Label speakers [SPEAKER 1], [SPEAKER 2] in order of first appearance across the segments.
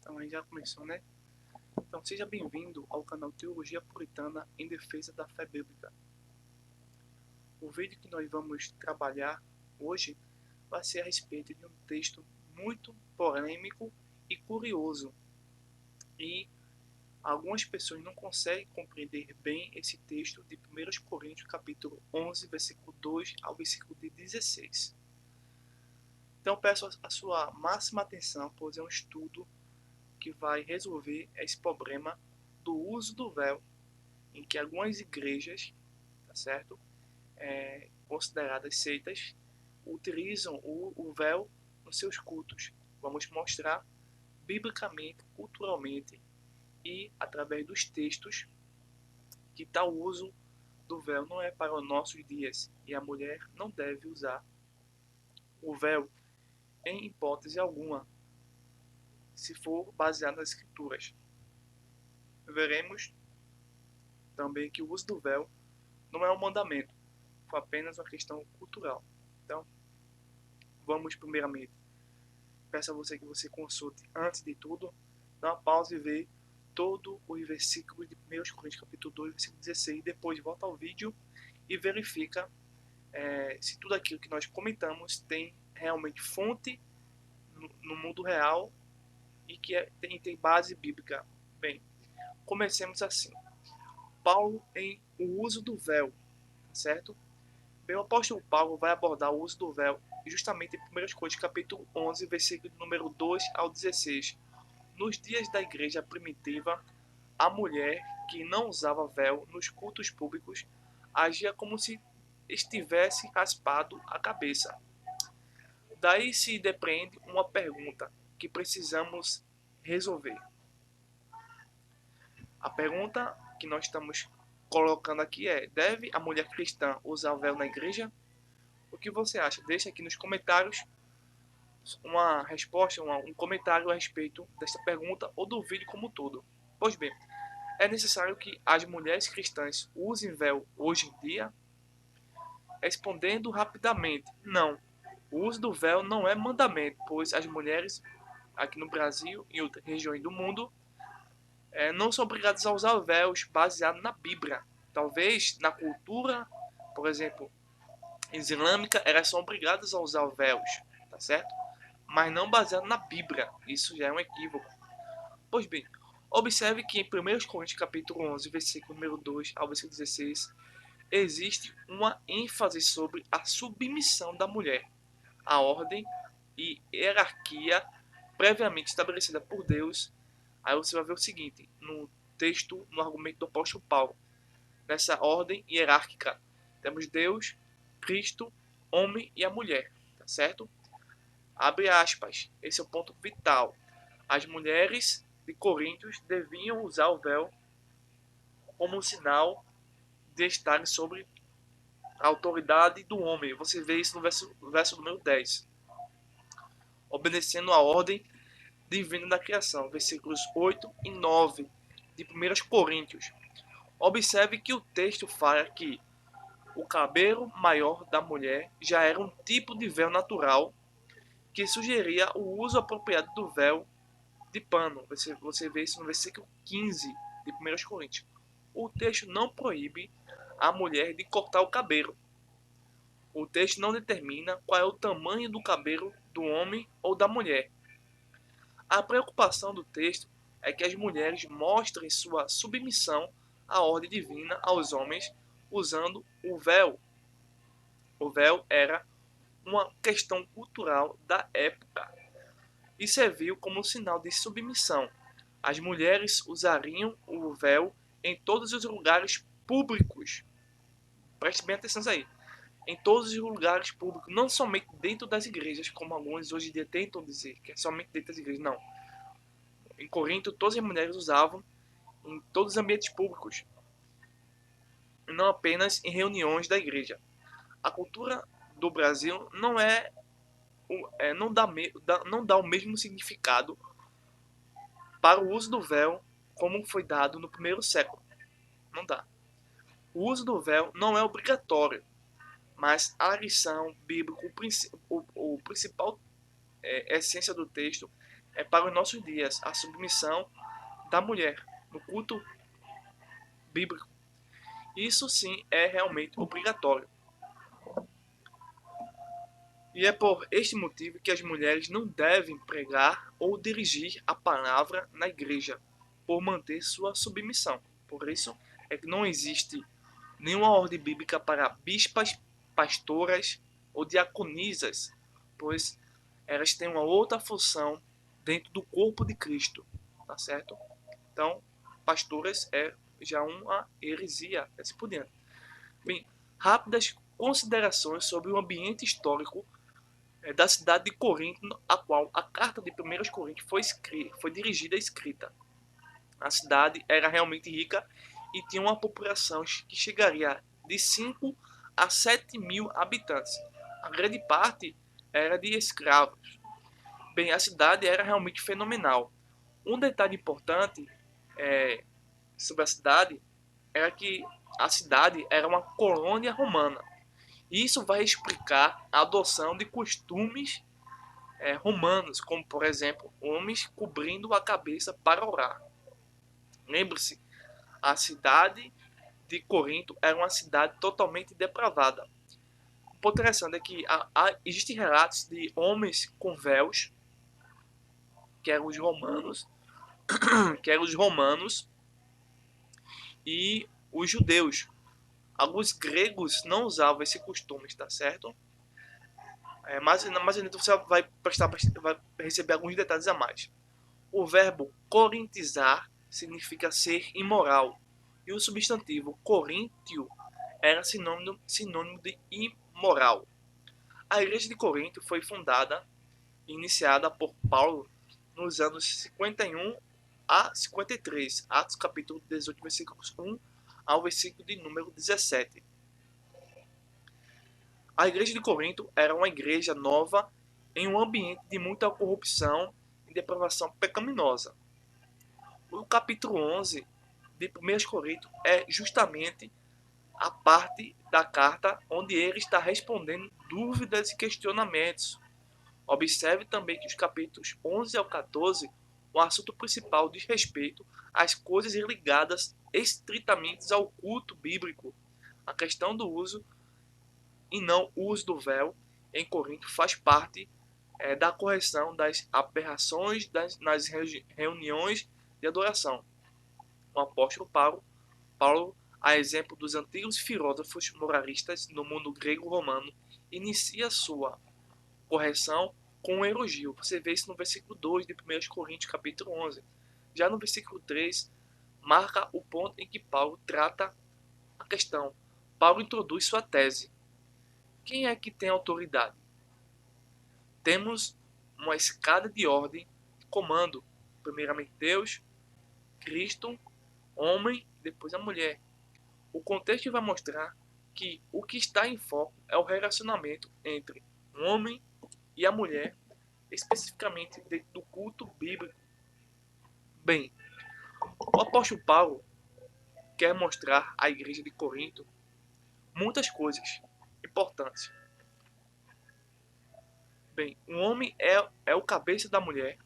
[SPEAKER 1] Então aí já começou, né? Então seja bem-vindo ao canal Teologia Puritana em Defesa da Fé Bíblica. O vídeo que nós vamos trabalhar hoje vai ser a respeito de um texto muito polêmico e curioso. E algumas pessoas não conseguem compreender bem esse texto de 1 Coríntios capítulo 11, versículo 2 ao versículo 16. Então peço a sua máxima atenção, pois é um estudo que vai resolver esse problema do uso do véu, em que algumas igrejas, tá certo, consideradas seitas, utilizam o véu nos seus cultos. Vamos mostrar biblicamente, culturalmente e através dos textos que tal uso do véu não é para os nossos dias e a mulher não deve usar o véu em hipótese alguma, se for baseado nas escrituras. Veremos também que o uso do véu não é um mandamento, foi apenas uma questão cultural. Então, vamos primeiramente, peço a você que você consulte antes de tudo, dá uma pausa e vê todo os versículos de 1 Coríntios capítulo 2, versículo 16, depois volta ao vídeo e verifica se tudo aquilo que nós comentamos tem realmente fonte no mundo real e que tem base bíblica. Bem, comecemos assim. Paulo em o uso do véu, certo? Bem, o apóstolo Paulo vai abordar o uso do véu justamente em 1 Coríntios capítulo 11, versículo número 2 ao 16. Nos dias da igreja primitiva, a mulher que não usava véu nos cultos públicos agia como se estivesse raspado a cabeça. Daí se depreende uma pergunta que precisamos resolver. A pergunta que nós estamos colocando aqui é: deve a mulher cristã usar o véu na igreja? O que você acha? Deixa aqui nos comentários uma resposta, um comentário a respeito desta pergunta ou do vídeo como um todo. Pois bem, é necessário que as mulheres cristãs usem véu hoje em dia? Respondendo rapidamente, não. O uso do véu não é mandamento, pois as mulheres aqui no Brasil e em outras regiões do mundo não são obrigadas a usar véus baseado na Bíblia. Talvez na cultura, por exemplo, islâmica, elas são obrigadas a usar véus, tá certo? Mas não baseado na Bíblia. Isso já é um equívoco. Pois bem, observe que em 1 Coríntios capítulo 11, versículo número 2 ao versículo 16, existe uma ênfase sobre a submissão da mulher, a ordem e hierarquia previamente estabelecida por Deus. Aí você vai ver o seguinte, no texto, no argumento do apóstolo Paulo, nessa ordem hierárquica, temos Deus, Cristo, homem e a mulher, tá certo? Abre aspas, esse é o ponto vital. As mulheres de Coríntios deviam usar o véu como um sinal de estarem sobre a autoridade do homem. Você vê isso no verso número 10. Obedecendo a ordem divina da criação. Versículos 8 e 9 de 1 Coríntios. Observe que o texto fala que o cabelo maior da mulher já era um tipo de véu natural que sugeria o uso apropriado do véu de pano. Você vê isso no versículo 15 de 1 Coríntios. O texto não proíbe a mulher de cortar o cabelo. O texto não determina qual é o tamanho do cabelo do homem ou da mulher. A preocupação do texto é que as mulheres mostrem sua submissão à ordem divina aos homens usando o véu. O véu era uma questão cultural da época e serviu como sinal de submissão. As mulheres usariam o véu em todos os lugares públicos. Preste bem atenção aí. Em todos os lugares públicos, não somente dentro das igrejas, como alguns hoje em dia tentam dizer, que é somente dentro das igrejas. Não. Em Corinto, todas as mulheres usavam em todos os ambientes públicos, não apenas em reuniões da igreja. A cultura do Brasil não dá o mesmo significado para o uso do véu como foi dado no primeiro século. Não dá. O uso do véu não é obrigatório, mas a lição bíblica, o principal essência do texto é para os nossos dias a submissão da mulher no culto bíblico. Isso sim é realmente obrigatório. E é por este motivo que as mulheres não devem pregar ou dirigir a palavra na igreja, por manter sua submissão. Por isso é que não existe nenhuma ordem bíblica para bispas, pastoras ou diaconisas, pois elas têm uma outra função dentro do corpo de Cristo, tá certo? Então, pastoras é já uma heresia, assim por diante. Bem, rápidas considerações sobre o ambiente histórico da cidade de Corinto, a qual a carta de 1 Coríntios foi dirigida e escrita. A cidade era realmente rica e tinha uma população que chegaria de 5 a 7 mil habitantes. A grande parte era de escravos. Bem, a cidade era realmente fenomenal. Um detalhe importante sobre a cidade era que a cidade era uma colônia romana. Isso vai explicar a adoção de costumes romanos, como por exemplo, homens cobrindo a cabeça para orar. Lembre-se, a cidade de Corinto era uma cidade totalmente depravada. O ponto interessante é que existem relatos de homens com véus, que eram os romanos, e os judeus. Alguns gregos não usavam esse costume, está certo? Mas você vai receber alguns detalhes a mais. O verbo corintizar significa ser imoral, e o substantivo coríntio era sinônimo de imoral. A igreja de Corinto foi fundada e iniciada por Paulo nos anos 51 a 53, Atos capítulo 18, versículos 1 ao versículo de número 17. A igreja de Corinto era uma igreja nova em um ambiente de muita corrupção e depravação pecaminosa. O capítulo 11 de 1 Coríntios é justamente a parte da carta onde ele está respondendo dúvidas e questionamentos. Observe também que os capítulos 11 ao 14, o assunto principal diz respeito às coisas ligadas estritamente ao culto bíblico. A questão do uso e não uso do véu em Corinto faz parte da correção das aberrações nas reuniões de adoração. O apóstolo Paulo, a exemplo dos antigos filósofos moralistas no mundo grego-romano, inicia sua correção com um elogio. Você vê isso no versículo 2 de 1 Coríntios, capítulo 11. Já no versículo 3, marca o ponto em que Paulo trata a questão. Paulo introduz sua tese. Quem é que tem autoridade? Temos uma escada de ordem, comando. Primeiramente Deus, Cristo, homem, depois a mulher. O contexto vai mostrar que o que está em foco é o relacionamento entre o homem e a mulher, especificamente dentro do culto bíblico. Bem, o apóstolo Paulo quer mostrar à igreja de Corinto muitas coisas importantes. Bem, o homem é o cabeça da mulher.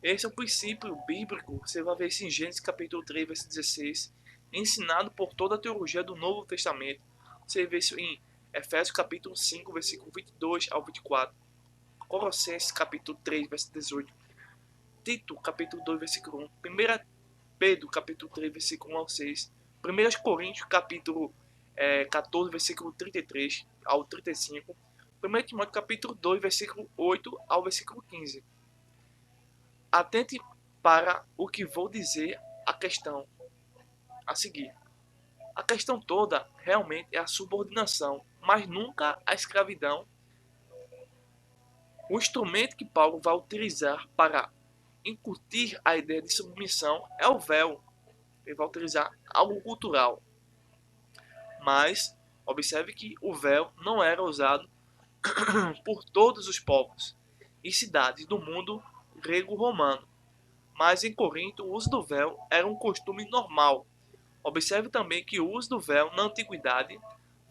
[SPEAKER 1] Esse é o princípio bíblico. Você vai ver isso em Gênesis capítulo 3, versículo 16, ensinado por toda a teologia do Novo Testamento. Você vê isso em Efésios capítulo 5, versículo 22 ao 24. Colossenses capítulo 3, versículo 18. Tito capítulo 2, versículo 1. 1 Pedro capítulo 3, versículo 1 ao 6. 1 Coríntios capítulo 14, versículo 33 ao 35. 1 Timóteo capítulo 2, versículo 8 ao versículo 15. Atente para o que vou dizer a questão a seguir. A questão toda realmente é a subordinação, mas nunca a escravidão. O instrumento que Paulo vai utilizar para incutir a ideia de submissão é o véu. Ele vai utilizar algo cultural. Mas observe que o véu não era usado por todos os povos e cidades do mundo grego-romano. Mas em Corinto, o uso do véu era um costume normal. Observe também que o uso do véu na antiguidade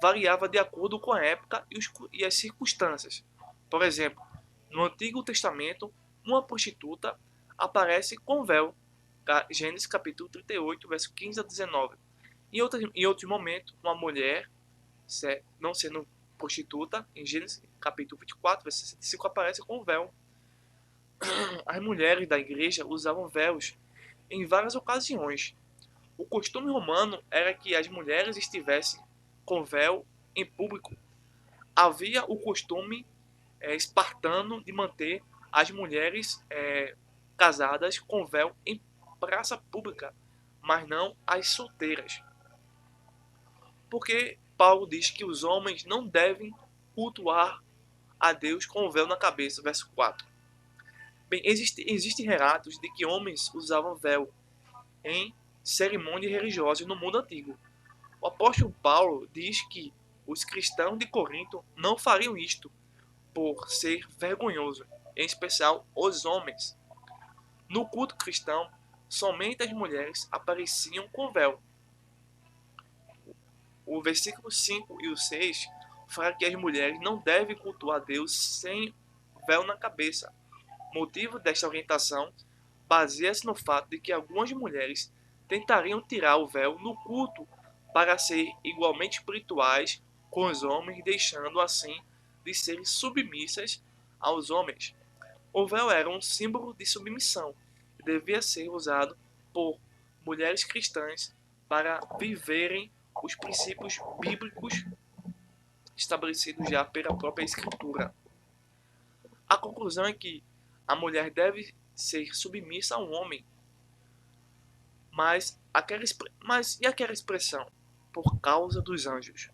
[SPEAKER 1] variava de acordo com a época e as circunstâncias. Por exemplo, no Antigo Testamento, uma prostituta aparece com véu. Gênesis capítulo 38, verso 15 a 19. Em outro momento, uma mulher, não sendo prostituta, em Gênesis capítulo 24, verso 65, aparece com véu. As mulheres da igreja usavam véus em várias ocasiões. O costume romano era que as mulheres estivessem com véu em público. Havia o costume espartano de manter as mulheres casadas com véu em praça pública, mas não as solteiras. Porque Paulo diz que os homens não devem cultuar a Deus com o véu na cabeça, verso 4. Bem, existem relatos de que homens usavam véu em cerimônias religiosas no mundo antigo. O apóstolo Paulo diz que os cristãos de Corinto não fariam isto por ser vergonhoso, em especial os homens. No culto cristão, somente as mulheres apareciam com véu. O versículo 5 e o 6 fala que as mulheres não devem cultuar a Deus sem véu na cabeça. O motivo desta orientação baseia-se no fato de que algumas mulheres tentariam tirar o véu no culto para ser igualmente espirituais com os homens, deixando assim de serem submissas aos homens. O véu era um símbolo de submissão e devia ser usado por mulheres cristãs para viverem os princípios bíblicos estabelecidos já pela própria Escritura. A conclusão é que a mulher deve ser submissa ao homem, mas e aquela expressão por causa dos anjos?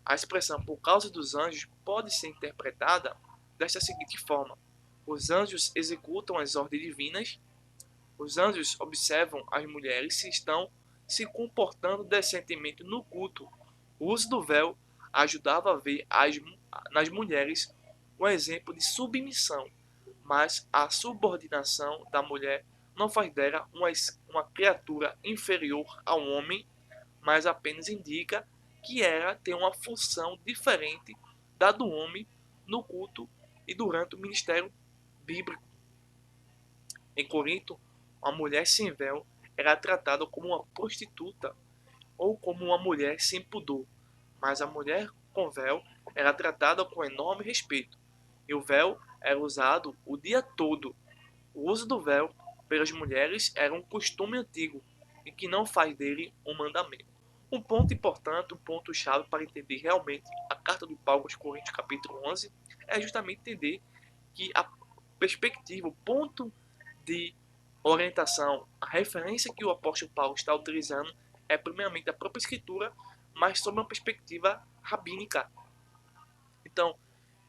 [SPEAKER 1] A expressão por causa dos anjos pode ser interpretada desta seguinte forma: os anjos executam as ordens divinas, os anjos observam as mulheres se estão se comportando decentemente no culto. O uso do véu ajudava a ver nas mulheres um exemplo de submissão, mas a subordinação da mulher não faz dela uma criatura inferior ao homem, mas apenas indica que ela tem uma função diferente da do homem no culto e durante o ministério bíblico. Em Corinto, uma mulher sem véu era tratada como uma prostituta ou como uma mulher sem pudor, mas a mulher com véu era tratada com enorme respeito, e o véu era usado o dia todo. O uso do véu pelas mulheres era um costume antigo e que não faz dele um mandamento. Um ponto importante, um ponto chave para entender realmente a carta de Paulo aos Coríntios capítulo 11 é justamente entender que a perspectiva, o ponto de orientação, a referência que o apóstolo Paulo está utilizando é primeiramente a própria escritura, mas sob uma perspectiva rabínica. Então,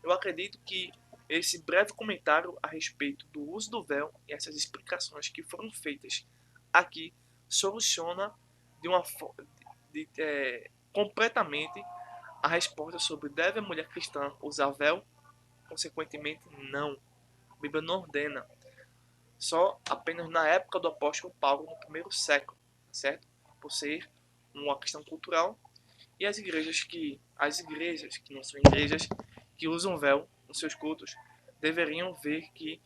[SPEAKER 1] eu acredito que esse breve comentário a respeito do uso do véu e essas explicações que foram feitas aqui soluciona de uma completamente a resposta sobre deve a mulher cristã usar véu? Consequentemente, não. A Bíblia não ordena. Só apenas na época do apóstolo Paulo, no primeiro século, certo? Por ser uma questão cultural. E as igrejas que não são igrejas, que usam véu nos seus cultos, deveriam ver que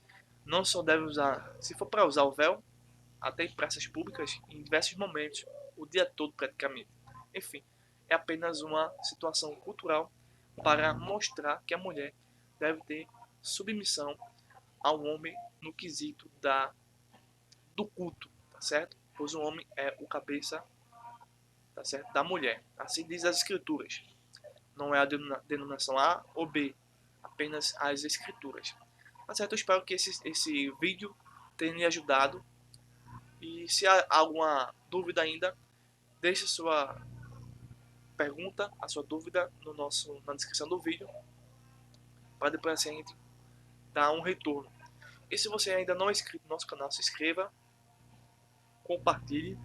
[SPEAKER 1] não só deve usar, se for para usar o véu, até em praças públicas, em diversos momentos, o dia todo praticamente. Enfim, é apenas uma situação cultural para mostrar que a mulher deve ter submissão ao homem no quesito do culto, tá certo? Pois o homem é o cabeça, tá certo, da mulher. Assim diz as escrituras. Não é a denominação A ou B, apenas as escrituras. Tá certo? Eu espero que esse vídeo tenha lhe ajudado. E se há alguma dúvida ainda, deixe sua pergunta, a sua dúvida na descrição do vídeo, para depois assim, a gente dar um retorno. E se você ainda não é inscrito no nosso canal, se inscreva, compartilhe,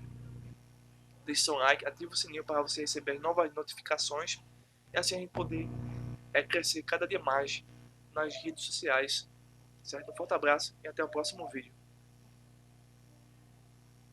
[SPEAKER 1] deixe seu like, ative o sininho para você receber novas notificações e assim a gente poder crescer cada dia mais nas redes sociais. Certo? Um forte abraço e até o próximo vídeo.